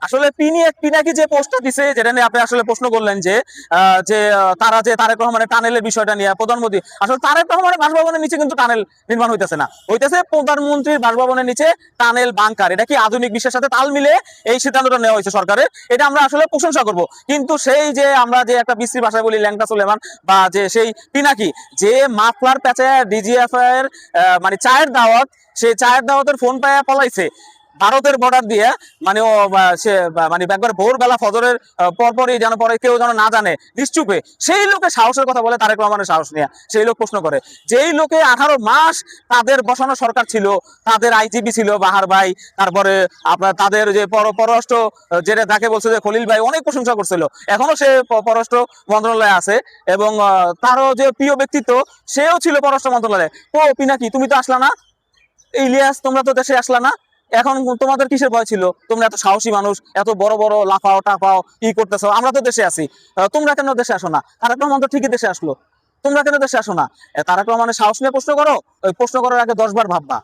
আসলে পিনাকি যে পোস্টটা দিছে, যেটা নিয়ে আপনি আসলে প্রশ্ন করলেন যে তারা যে তারেক রহমানের টানেলের বিষয়টা নিয়ে প্রধানমন্ত্রী, আসলে তারেক রহমানের বাসভবনের নিচে কিন্তু টানেল নির্মাণ হইতেছে না, হইতেছে প্রধানমন্ত্রীর বাসভবনের নিচে টানেল বাংকার। এটা কি আধুনিক বিশ্বের সাথে তাল মিলে এই সিদ্ধান্তটা নেওয়া হয়েছে সরকারের, এটা আমরা আসলে প্রশংসা করব। কিন্তু সেই যে আমরা যে একটা বিশ্রী ভাষায় বলি ল্যাংটা সুলেমান, বা যে সেই পিনাকি যে মাফলার প্যাচে ডিজিএফ এর মানে চায়ের দাওয়াত, সেই চায়ের দাওয়াতের ফোন পায়া পলাইছে ভারতের বর্ডার দিয়ে, মানে ও সে মানে একবার ভোরবেলা ফজরের পরপরই যেন পরে কেউ যেন না জানে নিশ্চুপে, সেই লোকের সাহসের কথা বলে তারেক রহমানের সাহস নিয়ে সেই লোক প্রশ্ন করে। যেই লোকে 18 মাস তাদের বসানো সরকার ছিল, তাদের আইজিপি ছিল বাহার ভাই, তারপরে আপনার তাদের যে পররাষ্ট্র যেটা তাকে বলছে যে খলিল ভাই অনেক প্রশংসা করছিল, এখনো সে পররাষ্ট্র মন্ত্রণালয়ে আছে, এবং তারও যে প্রিয় ব্যক্তিত্ব সেও ছিল পররাষ্ট্র মন্ত্রণালয়ে। ও পিনাকি তুমি তো আসলা না, ইলিয়াস তোমরা তো দেশে আসলা না, এখন তোমাদের কিসের ভয় ছিল? তোমরা এত সাহসী মানুষ, এত বড় বড় লাফাও টাফাও ই করতেছো, আমরা তো দেশে আছি, তোমরা কেন দেশে আসো না? তারেক রহমান তো ঠিকই দেশে আসলো, তোমরা কেন দেশে আসো না? তারেক রহমানের সাহস নিয়ে প্রশ্ন করো, ওই প্রশ্ন করার আগে 10 বার ভাববা।